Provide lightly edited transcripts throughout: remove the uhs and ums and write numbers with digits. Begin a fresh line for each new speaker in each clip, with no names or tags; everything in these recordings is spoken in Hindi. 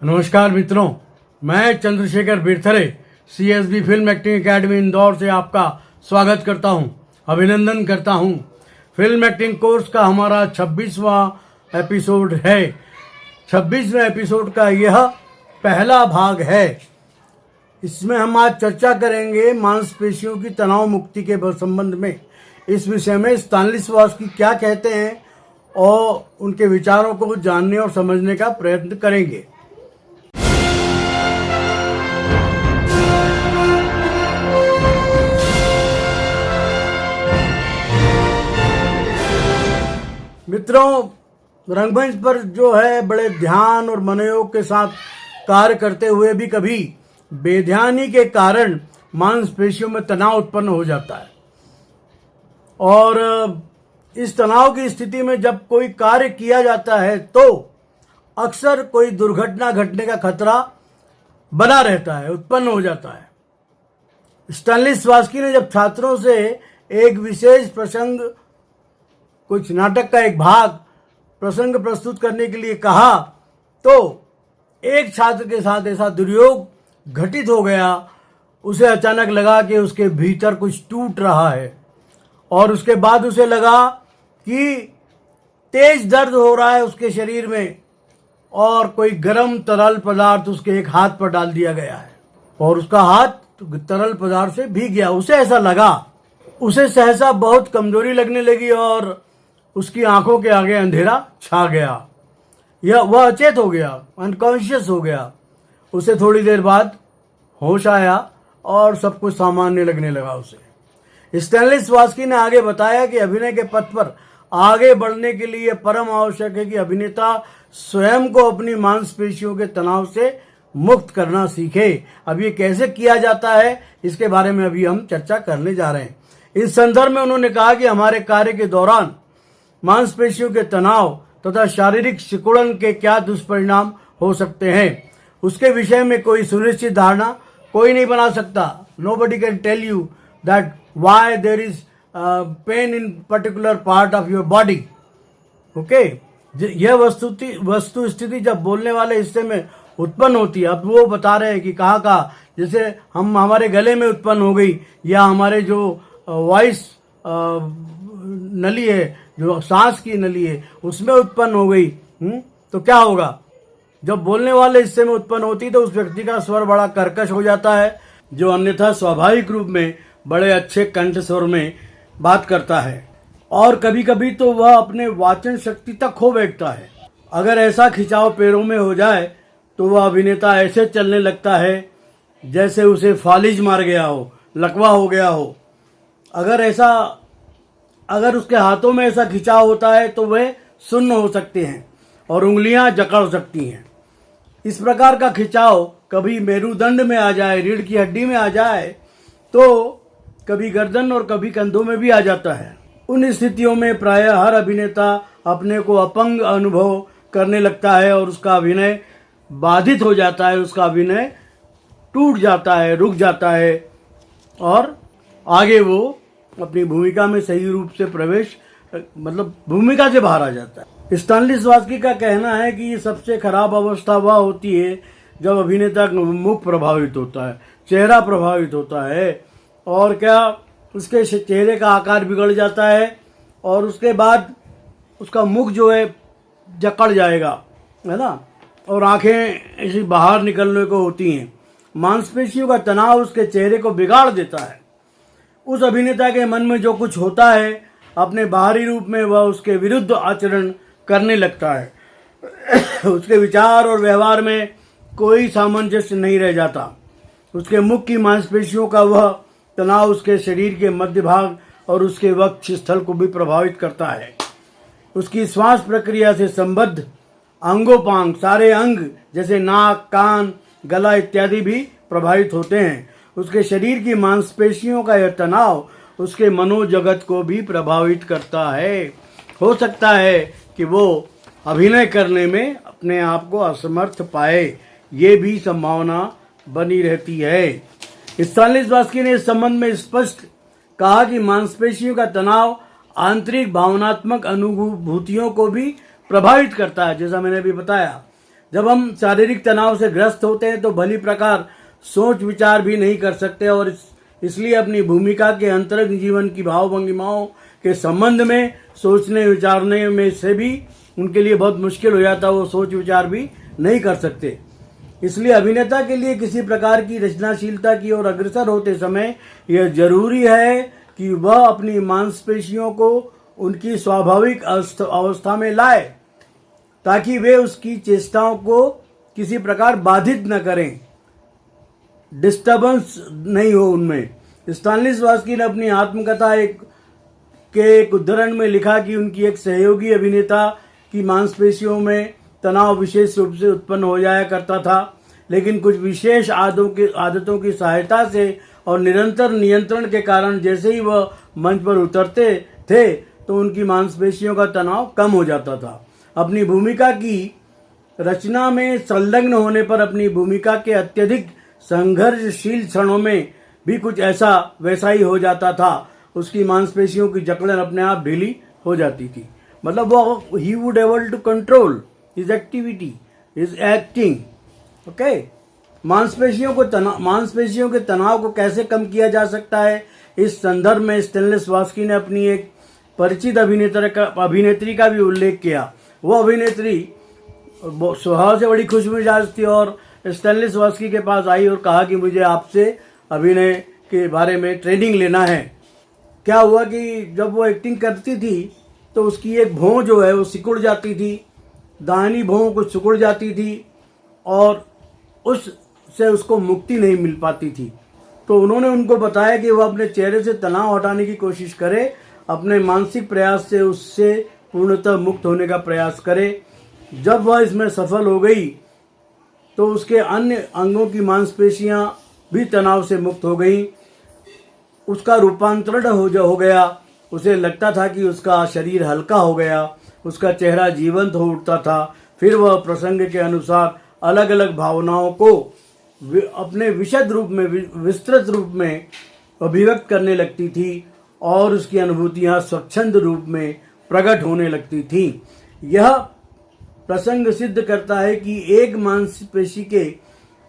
नमस्कार मित्रों, मैं Chandrashekhar Birthare CSB film acting academy Indore से आपका स्वागत करता हूं, अभिनंदन करता हूं। फिल्म एक्टिंग कोर्स का हमारा 26वां एपिसोड है। 26वें एपिसोड का यह पहला भाग है। इसमें हम आज चर्चा करेंगे मांसपेशियों की तनाव मुक्ति के संबंध में। इस विषय में स्टानिस्लॉवस्की क्या कहते हैं और उनके विचारों को जानने और समझने का प्रयत्न करेंगे। मित्रों, रंगमंच पर जो है बड़े ध्यान और मनोयोग के साथ कार्य करते हुए भी कभी बेध्यानी के कारण मांसपेशियों में तनाव उत्पन्न हो जाता है। और इस तनाव की स्थिति में जब कोई कार्य किया जाता है तो अक्सर कोई दुर्घटना घटने का खतरा बना रहता है, उत्पन्न हो जाता है। स्टानिस्लॉवस्की ने जब छात्रों से एक विशेष प्रसंग, कुछ नाटक का एक प्रसंग प्रस्तुत करने के लिए कहा तो एक छात्र के साथ ऐसा दुर्योग घटित हो गया। उसे अचानक लगा कि उसके भीतर कुछ टूट रहा है और उसके बाद उसे लगा कि तेज दर्द हो रहा है उसके शरीर में और कोई गर्म तरल पदार्थ उसके एक हाथ पर डाल दिया गया है और उसका हाथ तरल पदार्थ से भीग गया। उसे ऐसा लगा, उसे सहसा बहुत कमजोरी लगने लगी और उसकी आंखों के आगे अंधेरा छा गया। वह अचेत हो गया, अनकॉन्शियस हो गया। उसे थोड़ी देर बाद होश आया और सब कुछ सामान्य लगने लगा उसे। स्टानिस्लॉवस्की ने आगे बताया कि अभिनय के पथ पर आगे बढ़ने के लिए परम आवश्यक है कि अभिनेता स्वयं को अपनी मांसपेशियों के तनाव से मुक्त करना सीखे। अब ये कैसे किया जाता है, इसके बारे में अभी हम चर्चा करने जा रहे हैं। इस संदर्भ में उन्होंने कहा कि हमारे कार्य के दौरान मांसपेशियों के तनाव तथा शारीरिक सिकुड़न के क्या दुष्परिणाम हो सकते हैं, उसके विषय में कोई सुनिश्चित धारणा कोई नहीं बना सकता। Nobody can tell you that why there is pain in particular part of your body. Okay? यह वस्तु स्थिति जब बोलने वाले हिस्से में उत्पन्न होती है। अब वो बता रहे हैं कि कहाँ, जैसे हमारे गले में उत्पन्न हो गई या हमारे जो वॉइस नली है, जो सांस की नली है, उसमें उत्पन्न हो गई। तो क्या होगा, जब बोलने वाले हिस्से में उत्पन्न होती तो उस व्यक्ति का स्वर बड़ा कर्कश हो जाता है, जो अन्यथा स्वाभाविक रूप में बड़े अच्छे कंठ स्वर में बात करता है और कभी कभी तो वह अपने वाचन शक्ति तक खो बैठता है। अगर ऐसा खिंचाव पैरों में हो जाए तो वह अभिनेता ऐसे चलने लगता है जैसे उसे फालिज मार गया हो, लकवा हो गया हो। अगर उसके हाथों में ऐसा खिंचाव होता है तो वे सुन्न हो सकते हैं और उंगलियां जकड़ सकती हैं। इस प्रकार का खिंचाव कभी मेरुदंड में आ जाए, रीढ़ की हड्डी में आ जाए, तो कभी गर्दन और कभी कंधों में भी आ जाता है। उन स्थितियों में प्रायः हर अभिनेता अपने को अपंग अनुभव करने लगता है और उसका अभिनय बाधित हो जाता है, उसका अभिनय टूट जाता है, रुक जाता है और आगे वो अपनी भूमिका में सही रूप से भूमिका से बाहर आ जाता है। स्टानिस्लॉवस्की का कहना है कि सबसे खराब अवस्था वह होती है जब अभिनेता का मुख प्रभावित होता है, चेहरा प्रभावित होता है और उसके चेहरे का आकार बिगड़ जाता है और उसके बाद उसका मुख जो है जकड़ जाएगा, है ना, और आंखें ऐसी बाहर निकलने को होती हैं। मांसपेशियों का तनाव उसके चेहरे को बिगाड़ देता है। उस अभिनेता के मन में जो कुछ होता है, अपने बाहरी रूप में वह उसके विरुद्ध आचरण करने लगता है। उसके विचार और व्यवहार में कोई सामंजस्य नहीं रह जाता। उसके मुख की मांसपेशियों का वह तनाव उसके शरीर के मध्य भाग और उसके वक्ष स्थल को भी प्रभावित करता है। उसकी श्वास प्रक्रिया से संबद्ध अंगोपांग, सारे अंग जैसे नाक, कान, गला इत्यादि भी प्रभावित होते हैं। उसके शरीर की मांसपेशियों का यह तनाव उसके मनोजगत को भी प्रभावित करता है। हो सकता है कि वो अभिनय करने में अपने आप को असमर्थ पाए, ये भी संभावना बनी रहती है। स्टानिस्लॉवस्की ने इस संबंध में स्पष्ट कहा कि मांसपेशियों का तनाव आंतरिक भावनात्मक अनुभूतियों को भी प्रभावित करता है। जैसा मैंने अभी बताया, जब हम शारीरिक तनाव से ग्रस्त होते हैं तो भली प्रकार सोच विचार भी नहीं कर सकते और इसलिए अपनी भूमिका के अंतरंग जीवन की भाव भंगिमाओं के संबंध में सोचने विचारने में से भी उनके लिए बहुत मुश्किल हो जाता है, वो सोच विचार भी नहीं कर सकते। इसलिए अभिनेता के लिए किसी प्रकार की रचनाशीलता की ओर अग्रसर होते समय यह जरूरी है कि वह अपनी मांसपेशियों को उनकी स्वाभाविक अवस्था में लाए ताकि वे उसकी चेष्टाओं को किसी प्रकार बाधित न करें, डिस्टर्बेंस नहीं हो उनमें। स्टानिस्लावस्की ने अपनी आत्मकथा एक उद्धरण में लिखा कि उनकी एक सहयोगी अभिनेता की मांसपेशियों में तनाव विशेष रूप से उत्पन्न हो जाया करता था, लेकिन कुछ विशेष आदतों की सहायता से और निरंतर नियंत्रण के कारण जैसे ही वह मंच पर उतरते थे तो उनकी मांसपेशियों का तनाव कम हो जाता था। अपनी भूमिका की रचना में संलग्न होने पर अपनी भूमिका के अत्यधिक संघर्षशील क्षणों में भी कुछ ऐसा वैसा ही हो जाता था। उसकी मांसपेशियों की जकड़न अपने आप ढीली हो जाती थी। मतलब वो ही would able to control his activity, his acting. Okay, मांसपेशियों के तनाव को कैसे कम किया जा सकता है, इस संदर्भ में स्टानिस्लावस्की ने अपनी एक परिचित अभिनेत्री का भी उल्लेख किया। वो अभिनेत्री स्वभाव से बड़ी खुशमिजाज थी और स्टानिस्लावस्की के पास आई और कहा कि मुझे आपसे अभिनय के बारे में ट्रेनिंग लेना है। क्या हुआ कि जब वो एक्टिंग करती थी तो उसकी एक भौं जो है वो सिकुड़ जाती थी, दाहिनी भौं कुछ सिकुड़ जाती थी और उससे उसको मुक्ति नहीं मिल पाती थी। तो उन्होंने उनको बताया कि वो अपने चेहरे से तनाव हटाने की कोशिश करे, अपने मानसिक प्रयास से उससे पूर्णतः मुक्त होने का प्रयास करे। जब वह इसमें सफल हो गई तो उसके अन्य अंगों की मांसपेशियां भी तनाव से मुक्त हो गई। उसका रूपांतरण हो गया। उसे लगता था कि उसका शरीर हल्का हो गया, उसका चेहरा जीवंत हो उठता था। फिर वह प्रसंग के अनुसार अलग अलग भावनाओं को अपने विशद रूप में, विस्तृत रूप में अभिव्यक्त करने लगती थी और उसकी अनुभूतियां स्वच्छंद रूप में प्रकट होने लगती थी। यह प्रसंग सिद्ध करता है कि एक मांसपेशी के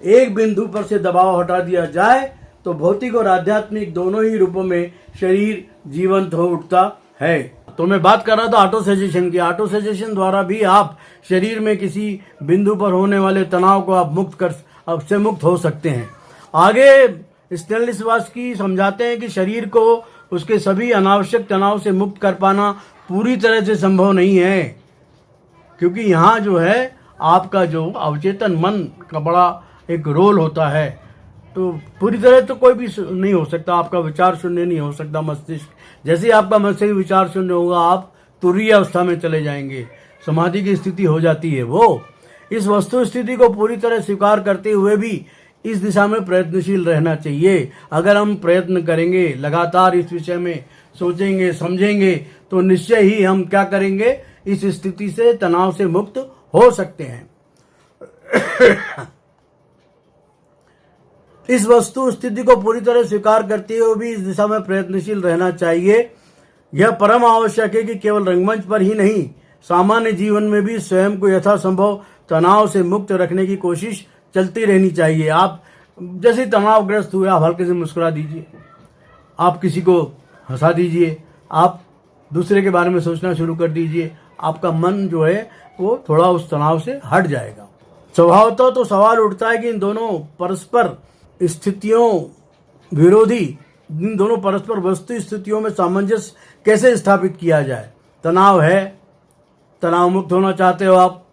एक बिंदु पर से दबाव हटा दिया जाए तो भौतिक और आध्यात्मिक दोनों ही रूपों में शरीर जीवंत हो उठता है। तो मैं बात कर रहा था ऑटो सजेशन की। ऑटो सजेशन द्वारा भी आप शरीर में किसी बिंदु पर होने वाले तनाव को आप मुक्त हो सकते हैं। आगे स्टानिस्लावस्की समझाते हैं कि शरीर को उसके सभी अनावश्यक तनाव से मुक्त कर पाना पूरी तरह से संभव नहीं है, क्योंकि यहाँ जो है आपका जो अवचेतन मन का बड़ा एक रोल होता है। तो पूरी तरह तो कोई भी नहीं हो सकता, आपका विचार शून्य नहीं हो सकता मस्तिष्क। जैसे ही आपका मस्तिष्क विचार शून्य होगा आप तुरीय अवस्था में चले जाएंगे, समाधि की स्थिति हो जाती है। वो इस वस्तु स्थिति को पूरी तरह स्वीकार करते हुए भी इस दिशा में प्रयत्नशील रहना चाहिए। अगर हम प्रयत्न करेंगे, लगातार इस विषय में सोचेंगे, समझेंगे, तो निश्चय ही हम क्या करेंगे, इस स्थिति से, तनाव से मुक्त हो सकते हैं। इस वस्तु स्थिति को पूरी तरह स्वीकार करते हुए भी इस दिशा में प्रयत्नशील रहना चाहिए। यह परम आवश्यक है कि केवल रंगमंच पर ही नहीं, सामान्य जीवन में भी स्वयं को यथासंभव तनाव से मुक्त रखने की कोशिश चलती रहनी चाहिए। आप जैसे तनावग्रस्त हुए, आप हल्के से मुस्कुरा दीजिए, आप किसी को हंसा दीजिए, आप दूसरे के बारे में सोचना शुरू कर दीजिए। आपका मन जो है वो थोड़ा उस तनाव से हट जाएगा। स्वभावतः तो सवाल उठता है कि इन दोनों परस्पर वस्तु स्थितियों में सामंजस्य कैसे स्थापित किया जाए। तनाव है, तनाव मुक्त होना चाहते हो आप,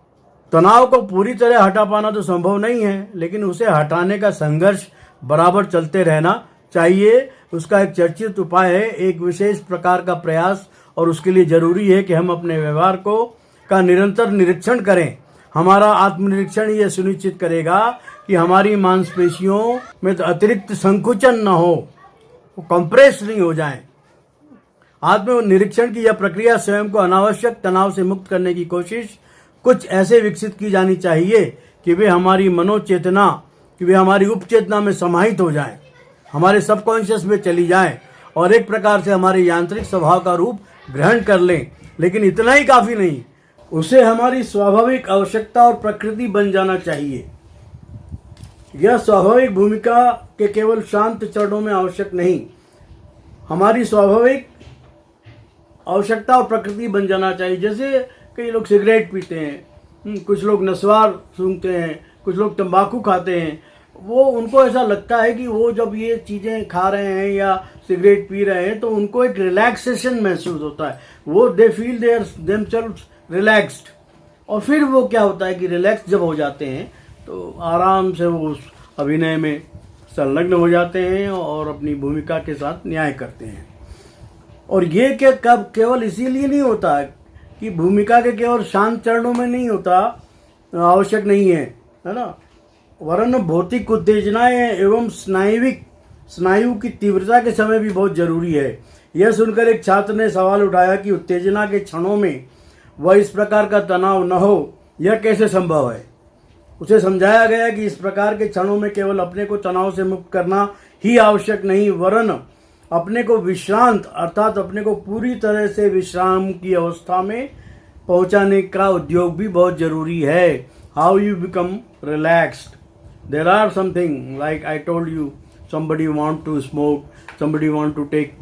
तनाव को पूरी तरह हटा पाना तो संभव नहीं है, लेकिन उसे हटाने का संघर्ष बराबर चलते रहना चाहिए। उसका एक चर्चित उपाय है एक विशेष प्रकार का प्रयास, और उसके लिए जरूरी है कि हम अपने व्यवहार का निरंतर निरीक्षण करें। हमारा आत्मनिरीक्षण यह सुनिश्चित करेगा कि हमारी मांसपेशियों में तो अतिरिक्त संकुचन न हो, वो कंप्रेस नहीं हो जाएं। आत्मनिरीक्षण की यह प्रक्रिया स्वयं को अनावश्यक तनाव से मुक्त करने की कोशिश कुछ ऐसे विकसित की जानी चाहिए कि वे हमारी हमारी उपचेतना में समाहित हो जाएं, हमारे सबकॉन्शियस में चली जाएं और एक प्रकार से हमारे यांत्रिक स्वभाव का रूप ग्रहण कर लें। लेकिन इतना ही काफी नहीं, उसे हमारी स्वाभाविक आवश्यकता और प्रकृति बन जाना चाहिए। यह स्वाभाविक भूमिका के केवल शांत चरणों में आवश्यक नहीं, हमारी स्वाभाविक आवश्यकता और प्रकृति बन जाना चाहिए। जैसे कई लोग सिगरेट पीते हैं, कुछ लोग नस्वार सूंघते हैं, कुछ लोग तंबाकू खाते हैं। वो उनको ऐसा लगता है कि वो जब ये चीज़ें खा रहे हैं या सिगरेट पी रहे हैं तो उनको एक रिलैक्सेशन महसूस होता है, वो दे फील देमसेल्व्स रिलैक्स्ड। और फिर वो क्या होता है कि रिलैक्स जब हो जाते हैं तो आराम से वो उस अभिनय में संलग्न हो जाते हैं और अपनी भूमिका के साथ न्याय करते हैं। और ये क्या कब केवल इसीलिए नहीं होता कि भूमिका के केवल शांत चरणों में नहीं होता, आवश्यक नहीं है ना, वरन भौतिक उत्तेजनाएं एवं स्नायु की तीव्रता के समय भी बहुत जरूरी है। यह सुनकर एक छात्र ने सवाल उठाया कि उत्तेजना के क्षणों में वह इस प्रकार का तनाव न हो, यह कैसे संभव है। उसे समझाया गया कि इस प्रकार के क्षणों में केवल अपने को तनाव से मुक्त करना ही आवश्यक नहीं, वरन अपने को विश्रांत अर्थात अपने को पूरी तरह से विश्राम की अवस्था में पहुंचाने का उद्योग भी बहुत जरूरी है। How you become relaxed, there are something like I told you, somebody want to smoke, somebody want to take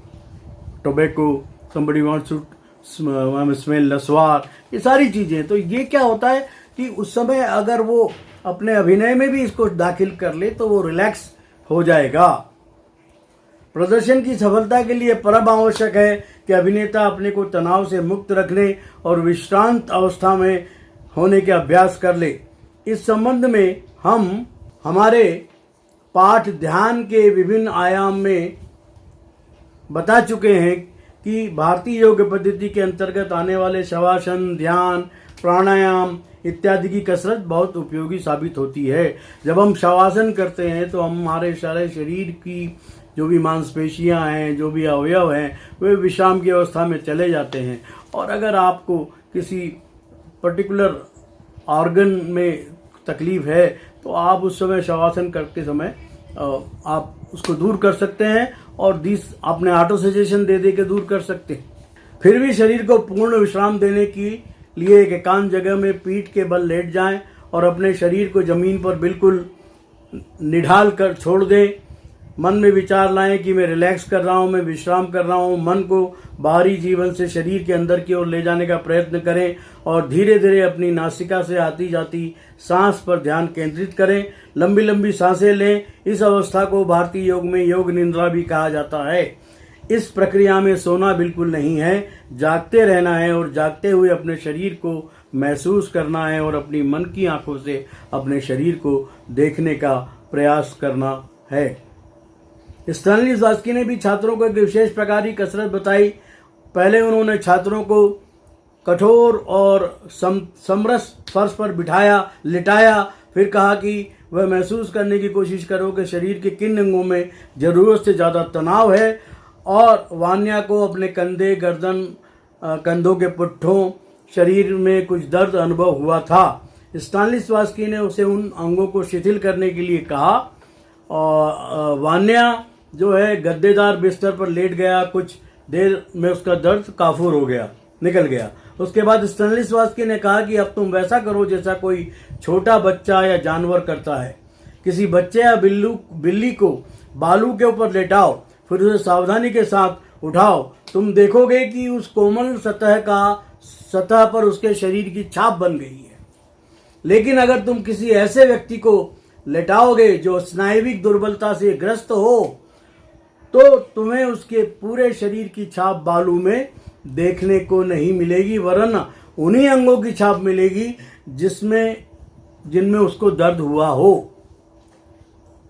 tobacco, somebody wants to smell नस्वार, ये सारी चीज़ें। तो ये क्या होता है कि उस समय अगर वो अपने अभिनय में भी इसको दाखिल कर ले तो वो रिलैक्स हो जाएगा। प्रदर्शन की सफलता के लिए परम आवश्यक है कि अभिनेता अपने को तनाव से मुक्त रखने और विश्रांत अवस्था में होने के अभ्यास कर ले। इस संबंध में हम हमारे पाठ ध्यान के विभिन्न आयाम में बता चुके हैं कि भारतीय योग पद्धति के अंतर्गत आने वाले शवासन, ध्यान, प्राणायाम इत्यादि की कसरत बहुत उपयोगी साबित होती है। जब हम शवासन करते हैं तो हमारे सारे शरीर की जो भी मांसपेशियां हैं, जो भी अवयव हैं, वे विश्राम की अवस्था में चले जाते हैं। और अगर आपको किसी पर्टिकुलर ऑर्गन में तकलीफ है तो आप उस समय शवासन करते समय आप उसको दूर कर सकते हैं और अपने ऑटो सजेशन दे के दूर कर सकते हैं। फिर भी शरीर को पूर्ण विश्राम देने के लिए एक एकांत जगह में पीठ के बल लेट जाएं और अपने शरीर को जमीन पर बिल्कुल निढाल कर छोड़ दें। मन में विचार लाएं कि मैं रिलैक्स कर रहा हूं, मैं विश्राम कर रहा हूं। मन को बाहरी जीवन से शरीर के अंदर की ओर ले जाने का प्रयत्न करें और धीरे धीरे अपनी नासिका से आती जाती सांस पर ध्यान केंद्रित करें। लंबी लंबी सांसें लें। इस अवस्था को भारतीय योग में योग निद्रा भी कहा जाता है। इस प्रक्रिया में सोना बिल्कुल नहीं है, जागते रहना है और जागते हुए अपने शरीर को महसूस करना है और अपनी मन की आंखों से अपने शरीर को देखने का प्रयास करना है। स्टैनिस्लॉवस्की ने भी छात्रों को एक विशेष प्रकार की कसरत बताई। पहले उन्होंने छात्रों को कठोर और समरस फर्श पर लिटाया, फिर कहा कि वह महसूस करने की कोशिश करो कि शरीर के किन अंगों में जरूरत से ज़्यादा तनाव है। और वान्या को अपने कंधे, गर्दन, कंधों के पुट्ठों, शरीर में कुछ दर्द अनुभव हुआ था। स्टैनिस्लॉवस्की ने उसे उन अंगों को शिथिल करने के लिए कहा और वान्या जो है गद्देदार बिस्तर पर लेट गया। कुछ देर में उसका दर्द काफूर हो गया, निकल गया। उसके बाद स्टैनिस्लॉवस्की ने कहा कि अब तुम वैसा करो जैसा कोई छोटा बच्चा या जानवर करता है। किसी बच्चे या बिल्ली को बालू के ऊपर लेटाओ, फिर उसे सावधानी के साथ उठाओ। तुम देखोगे कि उस कोमल सतह पर उसके शरीर की छाप बन गई है। लेकिन अगर तुम किसी ऐसे व्यक्ति को लेटाओगे जो स्नायुविक दुर्बलता से ग्रस्त हो तो तुम्हें उसके पूरे शरीर की छाप बालू में देखने को नहीं मिलेगी, वरन उन्हीं अंगों की छाप मिलेगी जिनमें उसको दर्द हुआ हो।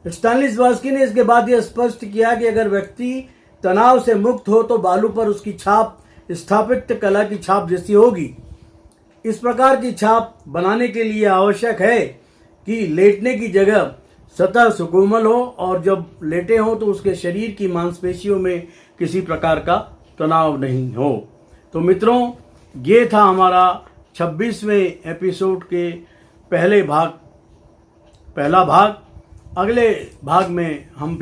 स्टैनिस्लॉवस्की ने इसके बाद यह स्पष्ट किया कि अगर व्यक्ति तनाव से मुक्त हो तो बालू पर उसकी छाप स्थापत्य कला की छाप जैसी होगी। इस प्रकार की छाप बनाने के लिए आवश्यक है कि लेटने की जगह सतह सुकोमल हो और जब लेटे हो तो उसके शरीर की मांसपेशियों में किसी प्रकार का तनाव नहीं हो। तो मित्रों, ये था हमारा 26वें एपिसोड के पहला भाग। अगले भाग में हम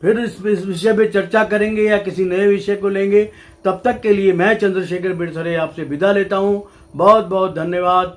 फिर इस विषय पे चर्चा करेंगे या किसी नए विषय को लेंगे। तब तक के लिए मैं चंद्रशेखर बिरथरे आपसे विदा लेता हूँ। बहुत बहुत धन्यवाद।